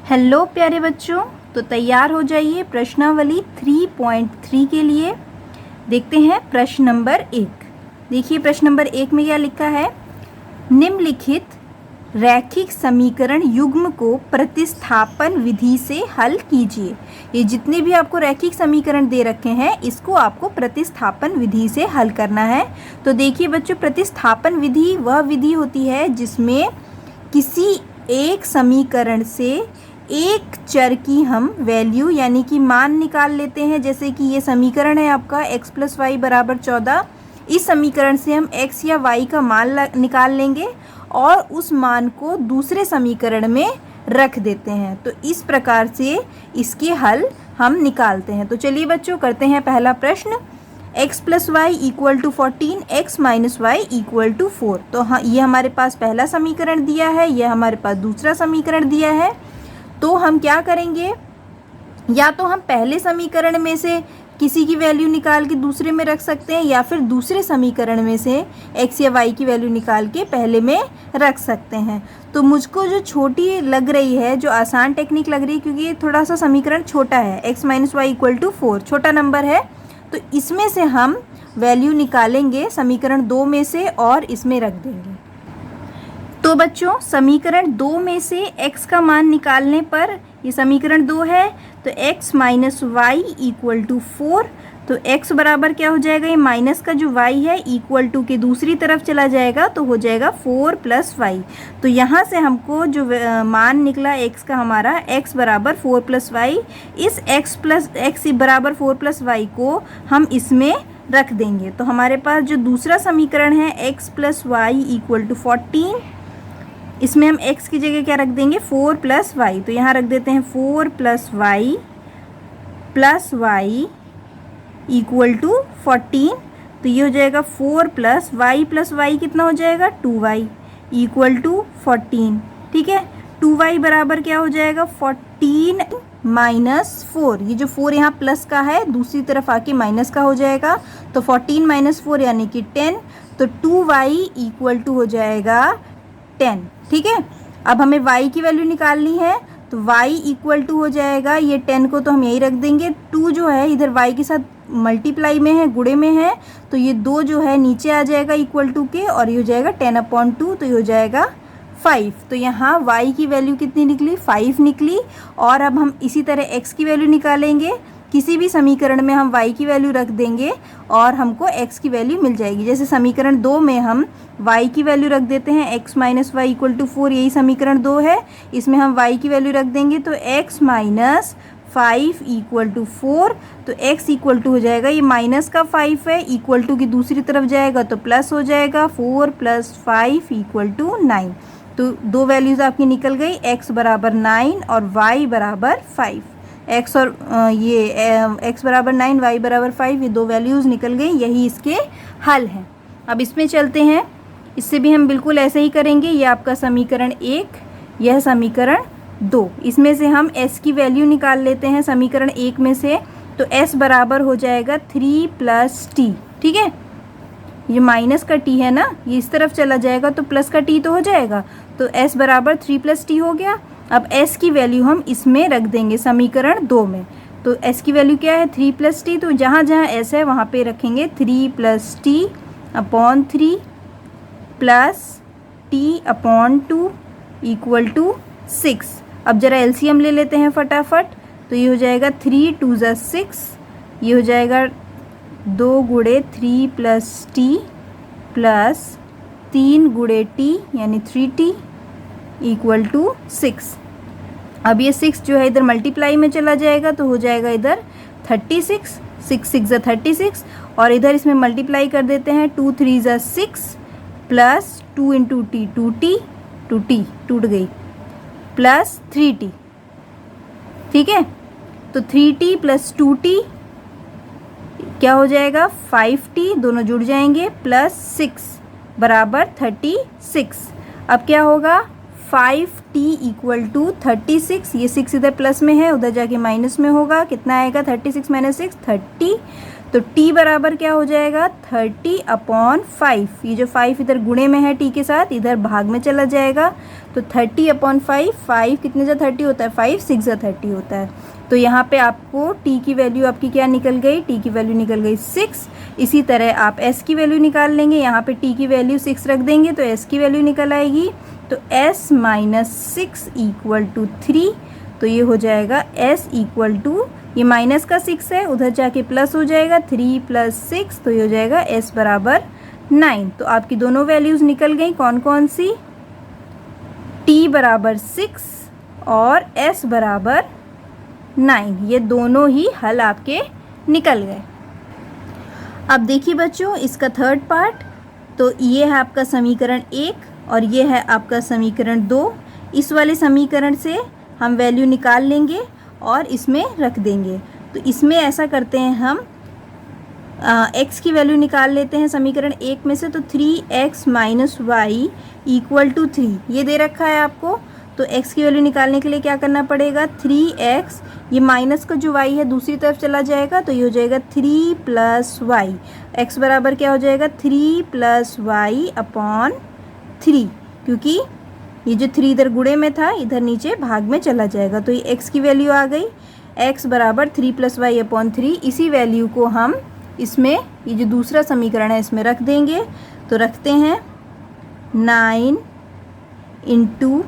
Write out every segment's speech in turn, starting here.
Hello प्यारे बच्चों, तो तैयार हो जाइए प्रश्नावली 3.3 के लिए। देखते हैं प्रश्न नंबर 1। देखिए प्रश्न नंबर 1 में क्या लिखा है। निम्नलिखित रैखिक समीकरण युग्म को प्रतिस्थापन विधि से हल कीजिए। ये जितने भी आपको रैखिक समीकरण दे रखे हैं इसको आपको प्रतिस्थापन विधि से हल करना है। तो देखिए बच्चों, प्रतिस्थापन विधि वह विधि होती है जिसमें किसी एक समीकरण से एक चर की हम वैल्यू यानी कि मान निकाल लेते हैं। जैसे कि ये समीकरण है आपका x + y = 14। इस समीकरण से हम x या y का मान निकाल लेंगे और उस मान को दूसरे समीकरण में रख देते हैं। तो इस प्रकार से इसके हल हम निकालते हैं। तो चलिए बच्चों करते हैं पहला प्रश्न। x + y = 14, x - y = 4। तो हाँ, ये हमारे पास पहला समीकरण दिया है, यह हमारे पास दूसरा समीकरण दिया है। तो हम क्या करेंगे, या तो हम पहले समीकरण में से किसी की वैल्यू निकाल के दूसरे में रख सकते हैं, या फिर दूसरे समीकरण में से x या y की वैल्यू निकाल के पहले में रख सकते हैं। तो मुझको जो छोटी लग रही है, जो आसान टेक्निक लग रही है, क्योंकि ये थोड़ा सा समीकरण छोटा है, x - y = 4 छोटा नंबर है, तो इसमें से हम वैल्यू निकालेंगे समीकरण 2 में से और इसमें रख देंगे। तो बच्चों समीकरण 2 में से x का मान निकालने पर, ये समीकरण 2 है, तो x - y = 4। तो x बराबर क्या हो जाएगा, ये माइनस का जो y है इक्वल टू के दूसरी तरफ चला जाएगा तो हो जाएगा 4 + y। तो यहाँ से हमको जो मान निकला x का हमारा, x बराबर 4 + y, इस x बराबर 4 + y को हम इसमें रख देंगे। तो हमारे पास जो दूसरा समीकरण है x + y = 14, इसमें हम x की जगह क्या रख देंगे, 4 + y। तो यहाँ रख देते हैं 4 + y = 14। तो ये हो जाएगा 4 + y कितना हो जाएगा, 2y = 14। ठीक है, 2y बराबर क्या हो जाएगा, 14 - 4। ये जो 4 यहाँ प्लस का है दूसरी तरफ आके माइनस का हो जाएगा, तो 14 - 4 यानी कि 10। तो 2y = हो जाएगा 10। ठीक है, अब हमें y की वैल्यू निकालनी है, तो y = हो जाएगा, ये 10 को तो हम यही रख देंगे। 2 जो है इधर y के साथ मल्टीप्लाई में है, गुणे में है, तो ये 2 जो है नीचे आ जाएगा इक्वल टू के, और ये हो जाएगा 10/2, तो ये हो जाएगा 5। तो यहाँ y की वैल्यू कितनी निकली, 5 निकली। और अब हम इसी तरह x की वैल्यू निकालेंगे। किसी भी समीकरण में हम y की वैल्यू रख देंगे और हमको x की वैल्यू मिल जाएगी। जैसे समीकरण 2 में हम y की वैल्यू रख देते हैं, x - y = 4, यही समीकरण 2 है। इसमें हम y की वैल्यू रख देंगे, तो x - 5 = 4। तो x = हो जाएगा, ये माइनस का 5 है, इक्वल टू की दूसरी तरफ जाएगा तो प्लस हो जाएगा, 4 + 5 = 9। तो दो वैल्यूज़ आपकी निकल गई, x बराबर 9 और y बराबर 5। x और x बराबर 9, y बराबर 5, ये दो वैल्यूज़ निकल गई, यही इसके हल हैं। अब इसमें चलते हैं, इससे भी हम बिल्कुल ऐसे ही करेंगे। ये आपका समीकरण 1, यह समीकरण 2। इसमें से हम s की वैल्यू निकाल लेते हैं समीकरण 1 में से। तो s बराबर हो जाएगा 3 + t। ठीक है, ये माइनस का t है ना, ये इस तरफ चला जाएगा तो प्लस का t तो हो जाएगा। तो s बराबर 3 + t हो गया। अब s की वैल्यू हम इसमें रख देंगे समीकरण 2 में। तो s की वैल्यू क्या है, 3 + t। तो जहाँ जहाँ s है वहाँ पे रखेंगे 3 + t/3 + t/2 = 6। अब ज़रा एलसीएम ले लेते हैं फटाफट। तो ये हो जाएगा 3 × 2 = 6, ये हो जाएगा 2 × 3 + t प्लस 3 × t यानी 3t = 6। अब ये 6 जो है इधर मल्टीप्लाई में चला जाएगा तो हो जाएगा इधर 36, 6 × 6 = 36, और इधर इसमें मल्टीप्लाई कर देते हैं, 2 × 3 = 6 प्लस 2 × t 2t, 2t टूट गई, प्लस 3t। ठीक है, तो 3t + 2t क्या हो जाएगा, 5t, दोनों जुड़ जाएंगे, प्लस 6 बराबर 36। अब क्या होगा, 5t = 36। ये 6 इधर प्लस में है, उधर जाके माइनस में होगा, कितना आएगा, 36 - 6 30। तो t बराबर क्या हो जाएगा 30/5। ये जो 5 इधर गुणे में है t के साथ, इधर भाग में चला जाएगा। तो 30/5, 5 कितने जा 30 होता है, 5 6 जा 30 होता है। तो यहाँ पे आपको t की वैल्यू आपकी क्या निकल गई, t की वैल्यू निकल गई 6। इसी तरह आप s की वैल्यू निकाल लेंगे, यहाँ पे t की वैल्यू 6 रख देंगे तो s की वैल्यू निकल आएगी। तो s माइनस 6 इक्वल टू 3। तो ये हो जाएगा s इक्वल टू, ये माइनस का 6 है, उधर जाके प्लस हो जाएगा 3 + 6, तो ये हो जाएगा s बराबर 9। तो आपकी दोनों वैल्यूज़ निकल गई, कौन कौन सी, t बराबर 6 और s बराबर 9। ये दोनों ही हल आपके निकल गए। अब देखिए बच्चों इसका थर्ड पार्ट। तो ये है आपका समीकरण 1 और ये है आपका समीकरण 2। इस वाले समीकरण से हम वैल्यू निकाल लेंगे और इसमें रख देंगे। तो इसमें ऐसा करते हैं हम x की वैल्यू निकाल लेते हैं समीकरण 1 में से। तो 3x - y इक्वल टू 3 ये दे रखा है आपको। तो x की वैल्यू निकालने के लिए क्या करना पड़ेगा, 3x, ये माइनस का जो y है दूसरी तरफ चला जाएगा तो ये हो जाएगा 3 + y। x बराबर क्या हो जाएगा 3 + y/3, क्योंकि ये जो 3 इधर गुणे में था इधर नीचे भाग में चला जाएगा। तो ये x की वैल्यू आ गई, x बराबर 3 + y/3। इसी वैल्यू को हम इसमें, ये जो दूसरा समीकरण है इसमें रख देंगे। तो रखते हैं 9 ×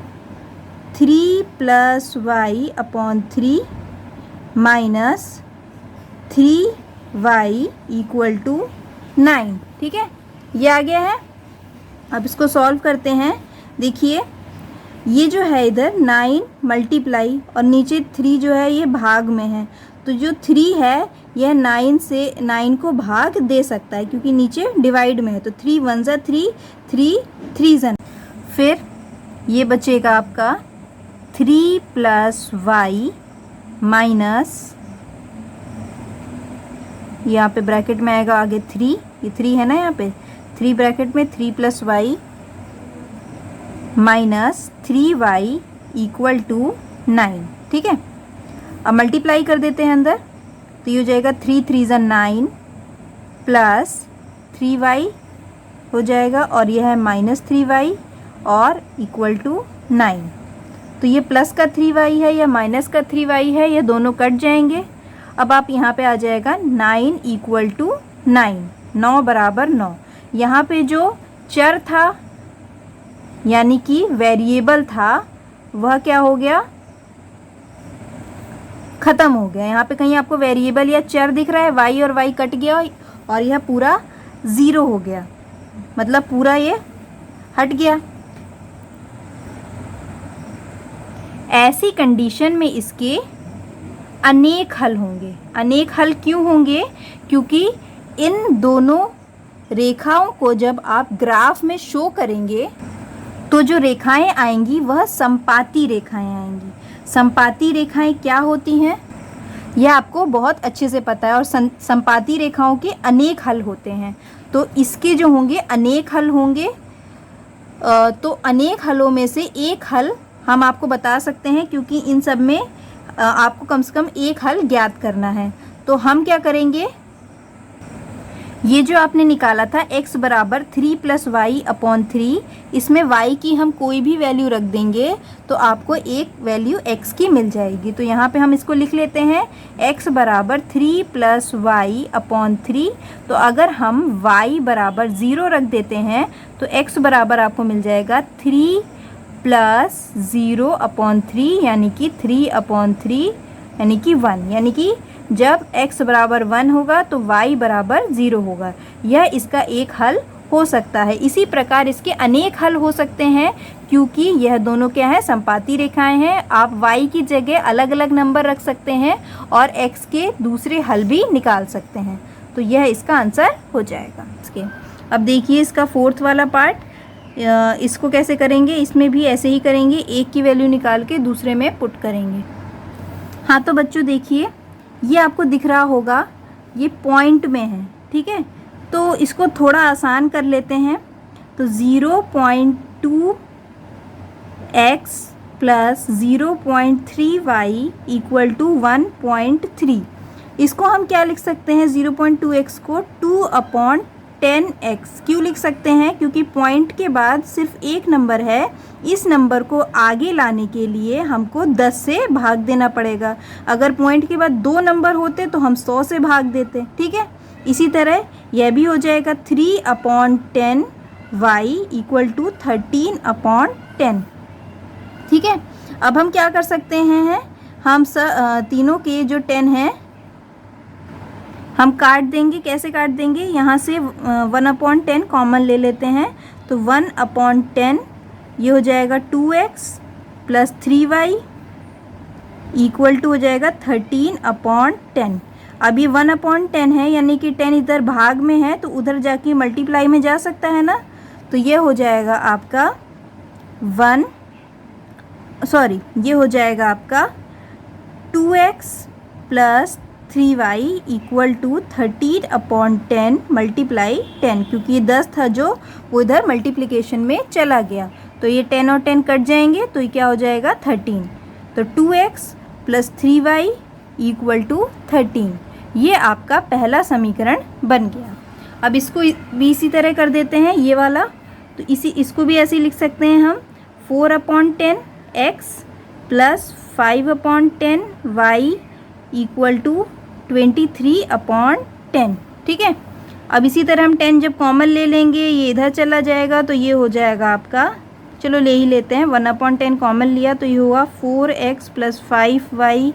3 + y/3 minus 3y equal to 9। ठीक है, ये आ गया है। अब इसको सॉल्व करते हैं। देखिए ये जो है इधर 9 मल्टीप्लाई और नीचे 3 जो है ये भाग में है। तो जो 3 है यह 9 से 9 को भाग दे सकता है क्योंकि नीचे डिवाइड में है। तो 3 1 ज़ा 3, 3 3 ज़ा। फिर ये बचेगा आपका 3 + y माइनस, यहाँ पे ब्रैकेट में आएगा आगे 3, ये 3 है ना यहाँ पे, 3 ब्रैकेट में 3 + y minus 3y equal to 9। ठीक है, अब मल्टीप्लाई कर देते हैं अंदर। तो ये हो जाएगा 3 3 ज़ा 9 प्लस 3y हो जाएगा और यह है माइनस 3y और इक्वल टू 9। तो ये प्लस का 3y है या माइनस का 3y है, ये दोनों कट जाएंगे। अब आप यहाँ पे आ जाएगा 9 इक्वल टू 9, 9 बराबर 9। यहाँ पे जो चर था यानी कि वेरिएबल था वह क्या हो गया, ख़त्म हो गया। यहाँ पे कहीं आपको वेरिएबल या चर दिख रहा है, y और y कट गया और यह पूरा 0 हो गया, मतलब पूरा ये हट गया। ऐसी कंडीशन में इसके अनेक हल होंगे। अनेक हल क्यों होंगे, क्योंकि इन दोनों रेखाओं को जब आप ग्राफ में शो करेंगे तो जो रेखाएं आएंगी वह संपाती रेखाएं आएंगी। संपाती रेखाएं क्या होती हैं यह आपको बहुत अच्छे से पता है, और संपाती रेखाओं के अनेक हल होते हैं। तो इसके जो होंगे अनेक हल होंगे। तो अनेक हलों में से एक हल हम आपको बता सकते हैं, क्योंकि इन सब में आपको कम से कम एक हल ज्ञात करना है। तो हम क्या करेंगे, ये जो आपने निकाला था x बराबर 3 + y/3, इसमें y की हम कोई भी वैल्यू रख देंगे तो आपको एक वैल्यू x की मिल जाएगी। तो यहाँ पे हम इसको लिख लेते हैं x बराबर 3 + y/3। तो अगर हम y बराबर 0 रख देते हैं तो x बराबर आपको मिल जाएगा 3 + 0/3 यानी कि 3/3 यानी कि 1, यानी कि जब x बराबर 1 होगा तो y बराबर 0 होगा। यह इसका एक हल हो सकता है। इसी प्रकार इसके अनेक हल हो सकते हैं, क्योंकि यह दोनों क्या है, संपाती रेखाएं हैं। आप y की जगह अलग अलग नंबर रख सकते हैं और x के दूसरे हल भी निकाल सकते हैं। तो यह इसका आंसर हो जाएगा इसके। अब देखिए इसका फोर्थ वाला पार्ट, इसको कैसे करेंगे। इसमें भी ऐसे ही करेंगे, एक की वैल्यू निकाल के दूसरे में पुट करेंगे। हाँ तो बच्चों देखिए ये आपको दिख रहा होगा, ये पॉइंट में है, ठीक है। तो इसको थोड़ा आसान कर लेते हैं। तो 0.2x + 0.3y इक्वल टू 1.3, इसको हम क्या लिख सकते हैं, 0.2x को 2/10x क्यों लिख सकते हैं, क्योंकि पॉइंट के बाद सिर्फ एक नंबर है, इस नंबर को आगे लाने के लिए हमको 10 से भाग देना पड़ेगा। अगर पॉइंट के बाद 2 नंबर होते तो हम 100 से भाग देते, ठीक है। इसी तरह यह भी हो जाएगा 3/10y = 13/10, ठीक है। अब हम क्या कर सकते हैं, हम तीनों के जो 10 हैं हम काट देंगे। कैसे काट देंगे, यहाँ से 1/10 कॉमन ले लेते हैं, तो 1/10 ये हो जाएगा 2x + 3y = हो जाएगा 13/10। अब ये 1/10 है, यानी कि 10 इधर भाग में है तो उधर जाके मल्टीप्लाई में जा सकता है ना, तो ये हो जाएगा आपका ये हो जाएगा आपका 2x + 3y = 13/10 × 10, क्योंकि ये 10 था जो वो इधर मल्टीप्लिकेशन में चला गया, तो ये 10 और 10 कट जाएंगे, तो ये क्या हो जाएगा 13। तो 2x + 3y = 13, ये आपका पहला समीकरण बन गया। अब इसको भी इसी तरह कर देते हैं, ये वाला, तो इसको भी ऐसे ही लिख सकते हैं हम, 4/10x + 5/10y = 23/10, ठीक है। अब इसी तरह हम 10 जब कॉमन ले लेंगे, ये इधर चला जाएगा, तो ये हो जाएगा आपका, चलो ले ही लेते हैं, 1/10 कॉमन लिया तो ये हुआ 4x + 5y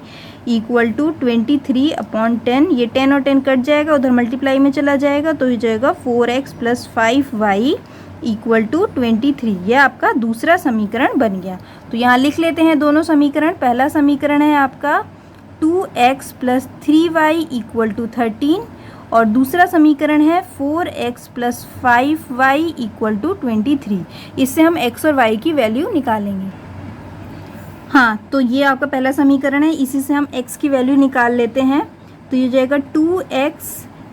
= 23/10। ये 10 और 10 कट जाएगा, उधर मल्टीप्लाई में चला जाएगा, तो ये जाएगा 4x + 5y = 23। यह आपका दूसरा समीकरण बन गया। तो यहाँ लिख लेते हैं दोनों समीकरण। पहला समीकरण है आपका 2x + 3y = 13 और दूसरा समीकरण है 4x + 5y = 23। इससे हम x और y की वैल्यू निकालेंगे। हाँ, तो ये आपका पहला समीकरण है, इसी से हम x की वैल्यू निकाल लेते हैं। तो ये जाएगा 2x,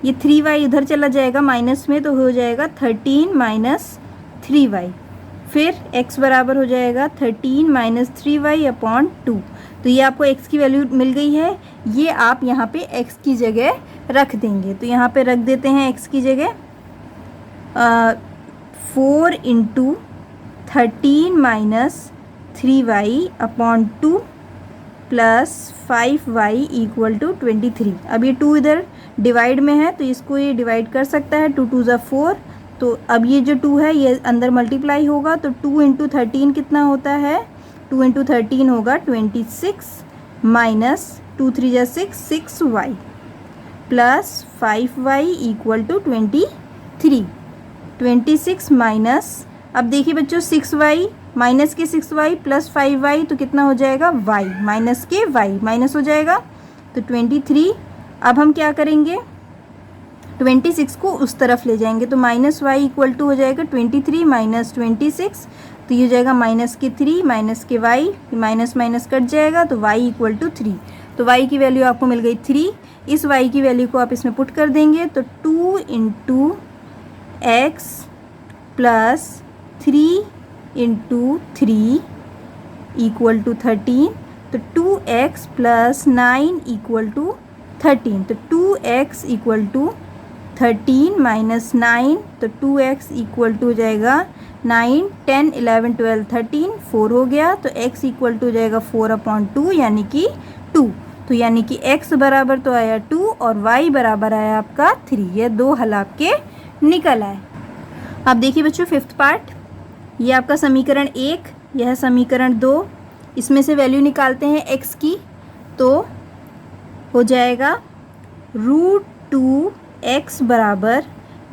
ये 3y इधर चला जाएगा माइनस में, तो हो जाएगा 13 - 3y। फिर x बराबर हो जाएगा 13 - 3y/2। तो ये आपको x की वैल्यू मिल गई है, ये आप यहाँ पे x की जगह रख देंगे। तो यहाँ पे रख देते हैं x की जगह 4 × 13 - 3y/2 + 5y = 23। अब ये 2 इधर डिवाइड में है, तो इसको ये डिवाइड कर सकता है, 2 × 2 = 4। तो अब ये जो 2 है ये अंदर मल्टीप्लाई होगा, तो 2 × 13 कितना होता है, 2 × 13 होगा 26 - 2 × 3 = 6, 6y + 5y = 23। 26 माइनस, अब देखिए बच्चों 6y माइनस के 6y + 5y, तो कितना हो जाएगा y माइनस के y माइनस हो जाएगा, तो 23। अब हम क्या करेंगे, 26 को उस तरफ ले जाएंगे, तो -y = हो जाएगा 23 - 26, तो ये हो जाएगा -3 माइनस के y, माइनस माइनस कट जाएगा, तो y = 3। तो y की वैल्यू आपको मिल गई 3। इस y की वैल्यू को आप इसमें पुट कर देंगे, तो 2 × x + 3 × 3 = 13, तो 2x + 9 = 13, तो 2x = 13 - 9, तो 2x = हो जाएगा 9, 10, 11, 12, 13, 4 हो गया, तो x = हो जाएगा 4/2 यानी कि 2। तो यानी कि x बराबर तो आया 2 और y बराबर आया आपका 3। ये 2 हल आपके निकल आए। अब देखिए बच्चों 5th पार्ट, ये आपका समीकरण 1, यह समीकरण 2, इसमें से वैल्यू निकालते हैं x की, तो हो जाएगा √2x बराबर,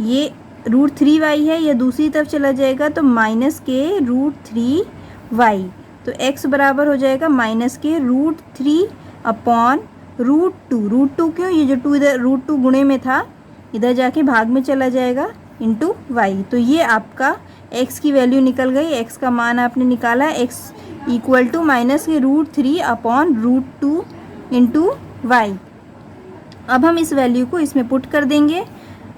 ये √3y है, यह दूसरी तरफ चला जाएगा, तो माइनस के √3y, तो x बराबर हो जाएगा माइनस के √3/√2। √2 क्यों, ये जो 2 इधर √2 गुणे में था, इधर जाके भाग में चला जाएगा इंटू y। तो ये आपका x की वैल्यू निकल गई, x का मान आपने निकाला, x = माइनस के √3/√2 इंटू y। अब हम इस वैल्यू को इसमें पुट कर देंगे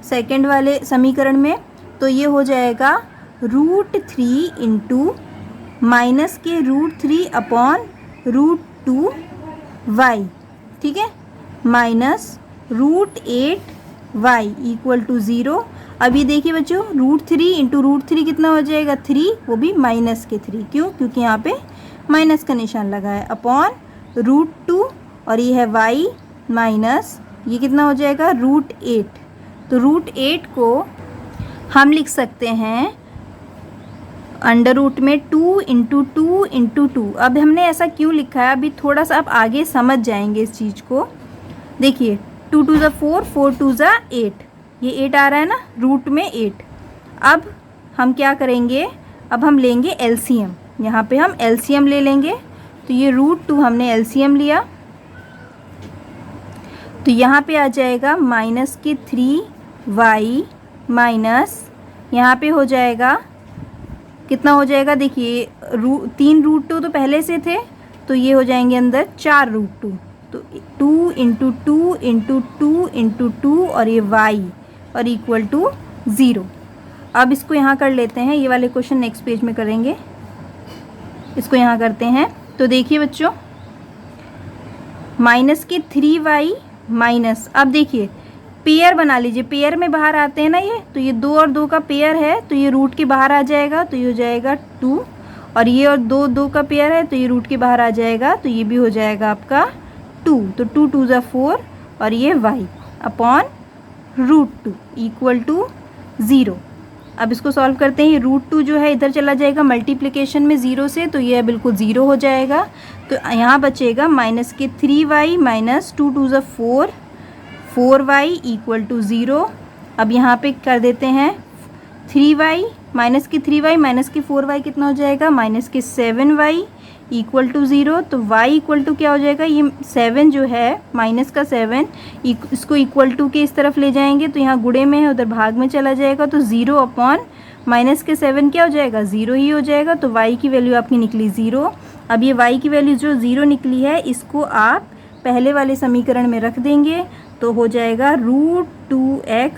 सेकंड वाले समीकरण में, तो ये हो जाएगा √3 इंटू माइनस के √3/√2y, ठीक है, माइनस √8y इक्वल टू 0। अब ये देखिए बच्चों, √3 इंटू √3 कितना हो जाएगा 3, वो भी माइनस के 3, क्यों? क्योंकि यहाँ पे माइनस का निशान लगा है, अपॉन √2 और ये है y माइनस ये कितना हो जाएगा √8। तो √8 को हम लिख सकते हैं अंडर रूट में 2 इंटू 2 इंटू 2। अब हमने ऐसा क्यों लिखा है, अभी थोड़ा सा आप आगे समझ जाएंगे इस चीज़ को। देखिए 2 2 4, 4 2 8, ये 8 आ रहा है ना, रूट में 8। अब हम क्या करेंगे, अब हम लेंगे एलसीएम, यहाँ पे हम एलसीएम ले लेंगे। तो ये √2 हमने एलसीएम लिया, तो यहाँ पे आ जाएगा माइनस के 3y माइनस यहाँ पे हो जाएगा कितना हो जाएगा, देखिए 3 √2 तो पहले से थे, तो ये हो जाएंगे अंदर 4 √2। तो 2 इंटू 2 इंटू 2 इंटू 2 और ये y और इक्वल टू 0। अब इसको यहाँ कर लेते हैं, ये वाले क्वेश्चन नेक्स्ट पेज में करेंगे, इसको यहाँ करते हैं। तो देखिए बच्चों, माइनस के 3y माइनस, अब देखिए पेयर बना लीजिए, पेयर में बाहर आते हैं ना ये, तो ये 2 और 2 का पेयर है, तो ये रूट के बाहर आ जाएगा, तो ये हो जाएगा 2, और ये और 2 2 का पेयर है, तो ये रूट के बाहर आ जाएगा, तो ये भी हो जाएगा आपका 2। तो 2 2 4 और ये y अपॉन √2 इक्वल टू 0। अब इसको सॉल्व करते हैं, ये √2 जो है इधर चला जाएगा मल्टीप्लिकेशन में 0 से, तो ये बिल्कुल 0 हो जाएगा। तो यहाँ बचेगा माइनस के 3y minus 2 2 4, 4y equal to 0। अब यहाँ पे कर देते हैं 3y माइनस के 3y माइनस के 4y कितना हो जाएगा, माइनस के 7y इक्वल टू 0। तो y इक्वल टू क्या हो जाएगा, ये 7 जो है माइनस का 7, इसको इक्वल टू के इस तरफ ले जाएंगे, तो यहाँ गुणे में है उधर भाग में चला जाएगा, तो 0 अपॉन माइनस के 7 क्या हो जाएगा, 0 ही हो जाएगा। तो y की वैल्यू आपकी निकली 0। अब ये y की वैल्यू जो 0 निकली है, इसको आप पहले वाले समीकरण में रख देंगे, तो हो जाएगा √2x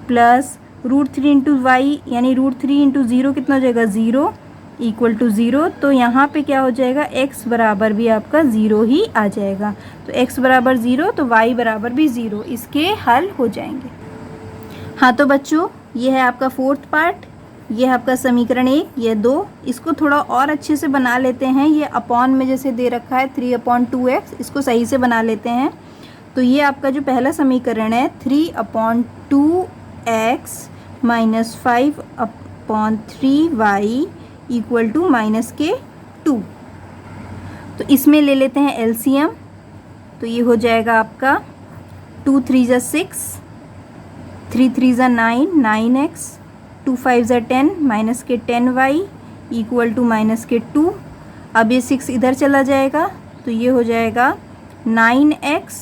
प्लस √3 इंटू वाई, यानी √3 इंटू 0 कितना हो जाएगा 0 इक्वल टू 0। तो यहाँ पे क्या हो जाएगा, x बराबर भी आपका 0 ही आ जाएगा। तो x बराबर 0 तो y बराबर भी 0, इसके हल हो जाएंगे। हाँ तो बच्चों, ये है आपका 4th पार्ट, ये है आपका समीकरण 1, ये 2। इसको थोड़ा और अच्छे से बना लेते हैं, ये अपॉन में जैसे दे रखा है 3/2x, इसको सही से बना लेते हैं। तो ये आपका जो पहला समीकरण है 3/2x minus 5/3y equal to -2। तो इसमें ले लेते हैं एलसीएम, तो ये हो जाएगा आपका 2 3 6, 3 3 9, 9x, 2 5 10, -10y इक्वल टू -2। अब ये 6 इधर चला जाएगा, तो ये हो जाएगा 9x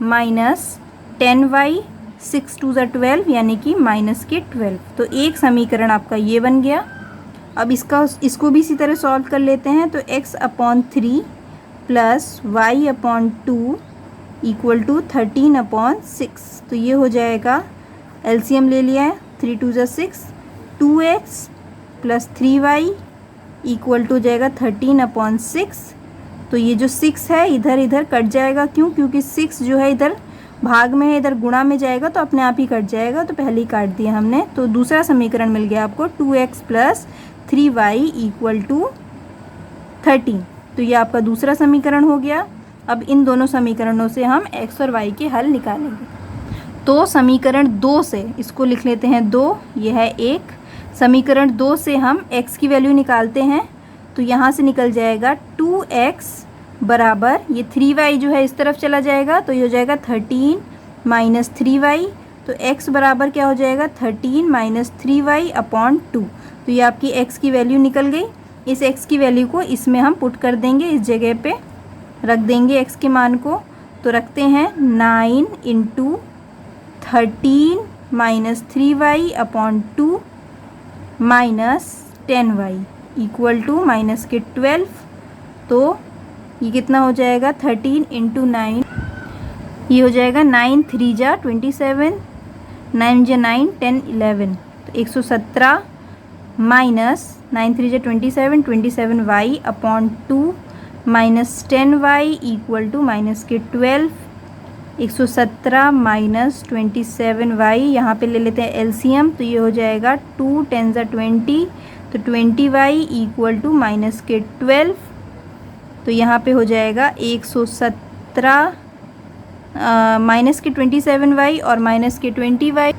माइनस 10y, 6 2 12 यानी कि -12। तो एक समीकरण आपका ये बन गया। अब इसको भी इसी तरह सॉल्व कर लेते हैं। तो x/3 plus y/2 equal to 13/6। तो ये हो जाएगा, एलसीएम ले लिया है, 3 2 6, 2x plus 3y equal to हो जाएगा 13/6। तो ये जो 6 है इधर इधर कट जाएगा, क्यों? क्योंकि 6 जो है इधर भाग में है, इधर गुणा में जाएगा तो अपने आप ही कट जाएगा, तो पहले ही काट दिया हमने। तो दूसरा समीकरण मिल गया आपको 2x plus 3y equal to 13। तो ये आपका दूसरा समीकरण हो गया। अब इन दोनों समीकरणों से हम x और y के हल निकालेंगे। तो समीकरण 2 से इसको लिख लेते हैं 2, ये है 1। समीकरण 2 से हम x की वैल्यू निकालते हैं, तो यहाँ से निकल जाएगा 2x बराबर ये 3y जो है इस तरफ चला जाएगा, तो ये हो जाएगा 13 माइनस 3y। तो x बराबर क्या हो जाएगा, 13 माइनस 3y/2। तो ये आपकी x की वैल्यू निकल गई। इस x की वैल्यू को इसमें हम पुट कर देंगे, इस जगह पे रख देंगे x के मान को। तो रखते हैं 9 into 13 minus 3y/2 minus 10y equal to -12। तो ये कितना हो जाएगा, 13 इंटू 9, ये हो जाएगा 9 3 जा 27, 9 जा 9 10 11, तो 117 माइनस 9 3 जा 27, 27y/2 minus 10y equal to -12। 117 minus 27y, यहाँ पे ले लेते हैं एलसीएम, तो ये हो जाएगा 2 10 20, तो 20y इक्वल टू माइनस के 12, तो यहाँ पे हो जाएगा 117 माइनस के 27y और माइनस के 20y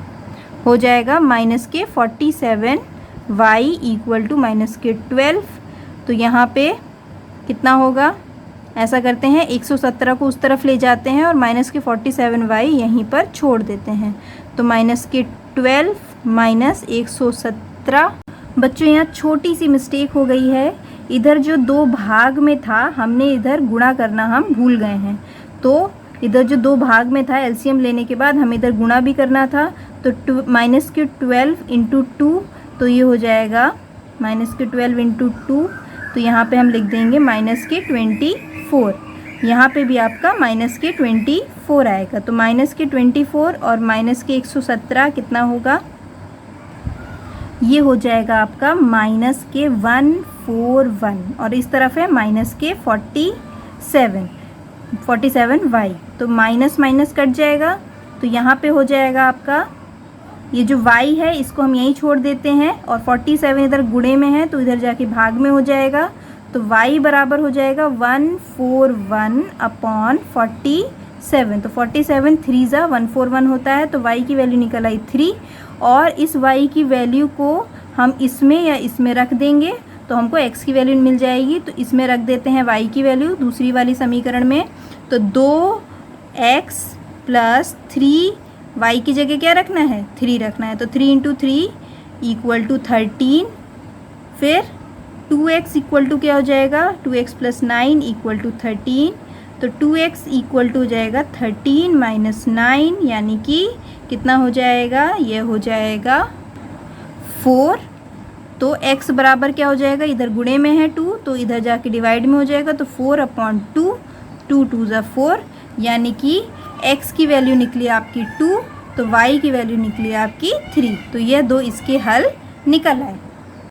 हो जाएगा माइनस के 47y इक्वल टू माइनस के 12, तो यहाँ पे कितना होगा, ऐसा करते हैं 117 को उस तरफ ले जाते हैं और माइनस के 47y यहीं पर छोड़ देते हैं, तो माइनस के 12 माइनस 117। बच्चों यहाँ छोटी सी मिस्टेक हो गई है, इधर जो 2 भाग में था हमने इधर गुणा करना हम भूल गए हैं, तो इधर जो 2 भाग में था एलसीएम लेने के बाद हमें इधर गुणा भी करना था, तो माइनस के 12 इंटू 2, तो ये हो जाएगा माइनस के 12 इंटू 2, तो यहाँ पे हम लिख देंगे माइनस के 24, यहाँ पे भी आपका माइनस के 24 आएगा, तो माइनस के 24 और माइनस के 117 कितना होगा, ये हो जाएगा आपका माइनस के 141 और इस तरफ है माइनस के 47y, तो माइनस माइनस कट जाएगा, तो यहाँ पे हो जाएगा आपका ये जो y है इसको हम यहीं छोड़ देते हैं और 47 इधर गुणे में है तो इधर जाके भाग में हो जाएगा, तो y बराबर हो जाएगा 141 अपॉन 47, तो 47 3 ज़ा 141 होता है, तो y की वैल्यू निकल आई 3, और इस y की वैल्यू को हम इसमें या इसमें रख देंगे तो हमको x की वैल्यू मिल जाएगी, तो इसमें रख देते हैं y की वैल्यू दूसरी वाली समीकरण में, तो 2x प्लस 3, y की जगह क्या रखना है 3 रखना है, तो 3 इंटू 3 इक्वल टू 13, फिर 2x इक्वल टू क्या हो जाएगा 2x प्लस 9 इक्वल टू 13, तो 2x इक्वल टू हो जाएगा 13 माइनस 9, यानी कि कितना हो जाएगा, ये हो जाएगा 4, तो x बराबर क्या हो जाएगा, इधर गुणे में है 2 तो इधर जाके डिवाइड में हो जाएगा, तो 4 अपॉन 2, 2 2 ज़ा 4, यानी कि x की वैल्यू निकली आपकी 2, तो y की वैल्यू निकली आपकी 3, तो ये 2 इसके हल निकल आए।